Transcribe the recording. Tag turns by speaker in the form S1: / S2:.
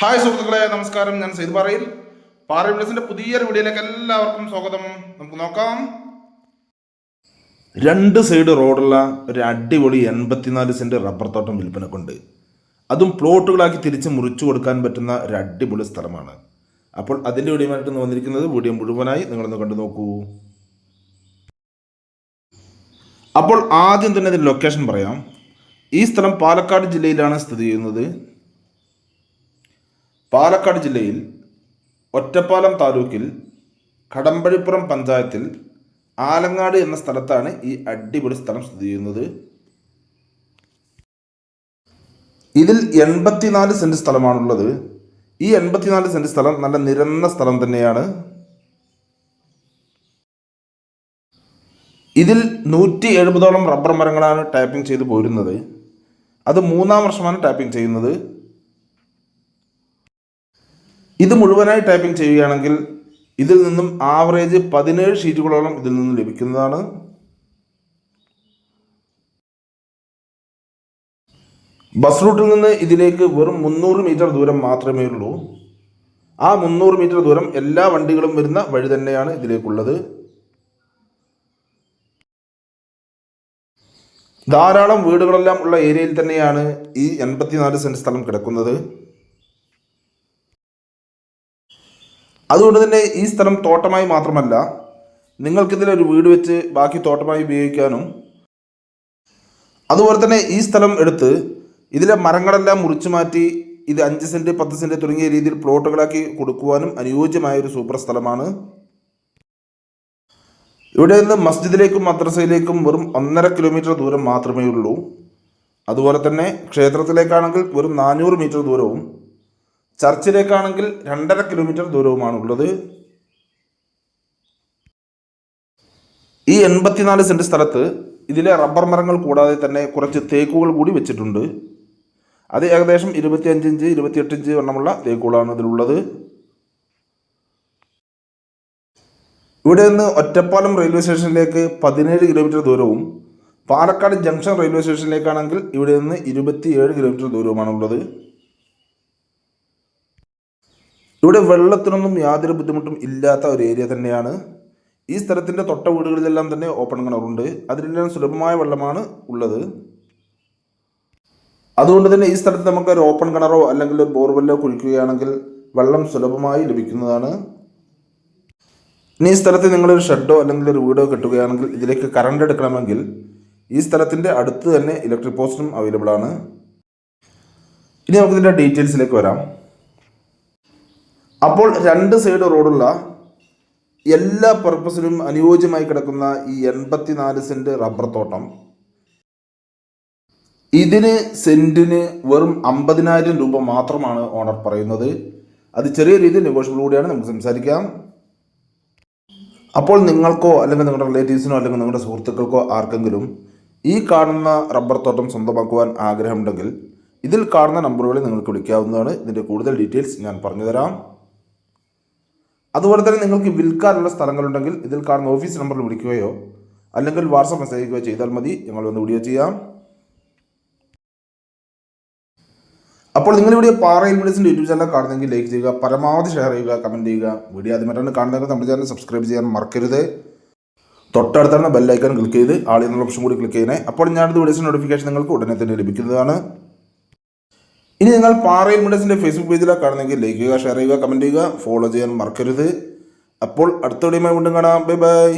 S1: Hi സുഹൃത്തുക്കളെ, നമസ്കാരം. ഞാൻ സെയ്ദ് പാറയിൽ പുതിയൊരു വീഡിയോയിലേക്ക് എല്ലാവർക്കും സ്വാഗതം. നമുക്ക് നോക്കാം. രണ്ട് സൈഡ് റോഡുള്ള ഒരു അടിപൊളി 84 സെന്റ് റബ്ബർ തോട്ടം വിൽപ്പനക്കുണ്ട്. അതും പ്ലോട്ടുകളാക്കി തിരിച്ച് മുറിച്ചു കൊടുക്കാൻ പറ്റുന്ന ഒരു അടിപൊളി സ്ഥലമാണ്. അപ്പോൾ അതിൻ്റെ വീഡിയോമായിട്ട് വന്നിരിക്കുന്നത്. വീഡിയോ മുഴുവനായി നിങ്ങളൊന്ന് കണ്ടു നോക്കൂ. അപ്പോൾ ആദ്യം തന്നെ ഇതിൻ്റെ ലൊക്കേഷൻ പറയാം. ഈ സ്ഥലം പാലക്കാട് ജില്ലയിലാണ് സ്ഥിതി ചെയ്യുന്നത്. പാലക്കാട് ജില്ലയിൽ ഒറ്റപ്പാലം താലൂക്കിൽ കടമ്പഴിപ്പുറം പഞ്ചായത്തിൽ ആലങ്ങാട് എന്ന സ്ഥലത്താണ് ഈ അടിപൊളി സ്ഥലം സ്ഥിതി ചെയ്യുന്നത്. ഇതിൽ 84 സെന്റ് സ്ഥലമാണുള്ളത്. ഈ 84 സെന്റ് സ്ഥലം നല്ല നിരന്ന സ്ഥലം തന്നെയാണ്. ഇതിൽ 170ഓളം റബ്ബർ മരങ്ങളാണ് ടാപ്പിംഗ് ചെയ്ത് പോരുന്നത്. അത് 3-ാം വർഷമാണ് ടാപ്പിംഗ് ചെയ്യുന്നത്. ഇത് മുഴുവനായി ടാപ്പിംഗ് ചെയ്യുകയാണെങ്കിൽ ഇതിൽ നിന്നും ആവറേജ് 17 ഷീറ്റുകളോളം ഇതിൽ നിന്നും ലഭിക്കുന്നതാണ്. ബസ് റൂട്ടിൽ നിന്ന് ഇതിലേക്ക് വെറും 300 മീറ്റർ ദൂരം മാത്രമേ ഉള്ളൂ. ആ 300 മീറ്റർ ദൂരം എല്ലാ വണ്ടികളും വരുന്ന വഴി തന്നെയാണ് ഇതിലേക്കുള്ളത്. ധാരാളം വീടുകളെല്ലാം ഉള്ള ഏരിയയിൽ തന്നെയാണ് ഈ 84 സെന്റ് സ്ഥലം കിടക്കുന്നത്. അതുകൊണ്ട് തന്നെ ഈ സ്ഥലം തോട്ടമായി മാത്രമല്ല, നിങ്ങൾക്കിതിലൊരു വീട് വെച്ച് ബാക്കി തോട്ടമായി ഉപയോഗിക്കാനും, അതുപോലെ തന്നെ ഈ സ്ഥലം എടുത്ത് ഇതിലെ മരങ്ങളെല്ലാം മുറിച്ചു മാറ്റി ഇത് 5 സെന്റ് 10 സെന്റ് തുടങ്ങിയ രീതിയിൽ പ്ലോട്ടുകളാക്കി കൊടുക്കുവാനും അനുയോജ്യമായ ഒരു സൂപ്പർ സ്ഥലമാണ്. ഇവിടെ നിന്ന് മസ്ജിദിലേക്കും മദ്രസയിലേക്കും വെറും 1.5 കിലോമീറ്റർ ദൂരം മാത്രമേ ഉള്ളൂ. അതുപോലെ തന്നെ ക്ഷേത്രത്തിലേക്കാണെങ്കിൽ വെറും 400 മീറ്റർ ദൂരവും, ചർച്ചിലേക്കാണെങ്കിൽ 2.5 കിലോമീറ്റർ ദൂരവുമാണ് ഉള്ളത്. ഈ 84 സെന്റ് സ്ഥലത്ത് ഇതിലെ റബ്ബർ മരങ്ങൾ കൂടാതെ തന്നെ കുറച്ച് തേക്കുകൾ കൂടി വെച്ചിട്ടുണ്ട്. അത് ഏകദേശം 25 ഇഞ്ച് 28 ഇഞ്ച് വണ്ണമുള്ള തേക്കുകളാണ് ഇതിലുള്ളത്. ഇവിടെ നിന്ന് ഒറ്റപ്പാലം റെയിൽവേ സ്റ്റേഷനിലേക്ക് 17 കിലോമീറ്റർ ദൂരവും, പാലക്കാട് ജംഗ്ഷൻ റെയിൽവേ സ്റ്റേഷനിലേക്കാണെങ്കിൽ ഇവിടെ നിന്ന് 27 കിലോമീറ്റർ ദൂരവുമാണുള്ളത്. ഇവിടെ വെള്ളത്തിനൊന്നും യാതൊരു ബുദ്ധിമുട്ടും ഇല്ലാത്ത ഒരു ഏരിയ തന്നെയാണ്. ഈ സ്ഥലത്തിൻ്റെ തൊട്ട വീടുകളിലെല്ലാം തന്നെ ഓപ്പൺ കിണറുണ്ട്. അതിലെല്ലാം സുലഭമായ വെള്ളമാണ് ഉള്ളത്. അതുകൊണ്ട് തന്നെ ഈ സ്ഥലത്ത് നമുക്ക് ഒരു ഓപ്പൺ കിണറോ അല്ലെങ്കിൽ ഒരു ബോർവെല്ലോ കുഴിക്കുകയാണെങ്കിൽ വെള്ളം സുലഭമായി ലഭിക്കുന്നതാണ്. ഇനി ഈ സ്ഥലത്ത് നിങ്ങളൊരു ഷെഡോ അല്ലെങ്കിൽ ഒരു വീടോ കെട്ടുകയാണെങ്കിൽ ഇതിലേക്ക് കറണ്ട് എടുക്കണമെങ്കിൽ ഈ സ്ഥലത്തിൻ്റെ അടുത്ത് തന്നെ ഇലക്ട്രിക് പോസ്റ്റും അവൈലബിൾ ആണ്. ഇനി നമുക്കിതിൻ്റെ ഡീറ്റെയിൽസിലേക്ക് വരാം. അപ്പോൾ രണ്ട് സൈഡ് റോഡുള്ള എല്ലാ പർപ്പസിനും അനുയോജ്യമായി കിടക്കുന്ന ഈ 84 സെന്റ് റബ്ബർ തോട്ടം, ഇതിന് സെന്റിന് വെറും 50,000 രൂപ മാത്രമാണ് ഓണർ പറയുന്നത്. അത് ചെറിയ രീതിയിൽ നെഗോഷ്യബിൾ കൂടിയാണ്, നമുക്ക് സംസാരിക്കാം. അപ്പോൾ നിങ്ങൾക്കോ അല്ലെങ്കിൽ നിങ്ങളുടെ റിലേറ്റീവ്സിനോ അല്ലെങ്കിൽ നിങ്ങളുടെ സുഹൃത്തുക്കൾക്കോ ആർക്കെങ്കിലും ഈ കാണുന്ന റബ്ബർ തോട്ടം സ്വന്തമാക്കുവാൻ ആഗ്രഹമുണ്ടെങ്കിൽ ഇതിൽ കാണുന്ന നമ്പറുകളിൽ നിങ്ങൾക്ക് വിളിക്കാവുന്നതാണ്. ഇതിൻ്റെ കൂടുതൽ ഡീറ്റെയിൽസ് ഞാൻ പറഞ്ഞുതരാം. അതുപോലെ തന്നെ നിങ്ങൾക്ക് വിൽക്കാനുള്ള സ്ഥലങ്ങളുണ്ടെങ്കിൽ ഇതിൽ കാണുന്ന ഓഫീസ് നമ്പറിൽ വിളിക്കുകയോ അല്ലെങ്കിൽ വാട്സാപ്പ് മെസ്സേജ് അയക്കുകയോ ചെയ്താൽ മതി. ഞങ്ങൾ വന്ന് വീഡിയോ ചെയ്യാം. അപ്പോൾ നിങ്ങൾ വീഡിയോ പാറയിൽ വീഡിയോസിൻ്റെ യൂട്യൂബ് ചാനൽ കാണുന്നെങ്കിൽ ലൈക്ക് ചെയ്യുക, പരമാവധി ഷെയർ ചെയ്യുക, കമൻറ്റ് ചെയ്യുക. വീഡിയോ ആദ്യമായിട്ടാണ് കാണുന്നതെങ്കിൽ നമ്മുടെ ചാനൽ സബ്സ്ക്രൈബ് ചെയ്യാൻ മറക്കരുത്. തൊട്ടടുത്താണ് ബെല്ലൈക്കൺ ക്ലിക്ക് ചെയ്ത് ആൾ എന്നുള്ള ഓപ്ഷൻ കൂടി ക്ലിക്ക് ചെയ്യുന്നത്. അപ്പോൾ ഞാനത് വീഡിയോസിൻ്റെ നോട്ടിഫിക്കേഷൻ നിങ്ങൾക്ക് ഉടനെ തന്നെ ലഭിക്കുന്നതാണ്. ഇനി നിങ്ങൾ പാറയിൽ വീഡിയോസിൻ്റെ ഫേസ്ബുക്ക് പേജിലാണ് കാണുന്നെങ്കിൽ ലൈക്ക് ചെയ്യുക, ഷെയർ ചെയ്യുക, കമൻറ്റ് ചെയ്യുക, ഫോളോ ചെയ്യാൻ മറക്കരുത്. അപ്പോൾ അടുത്ത വീഡിയോയുമായി വീണ്ടും കാണാം. Bye bye.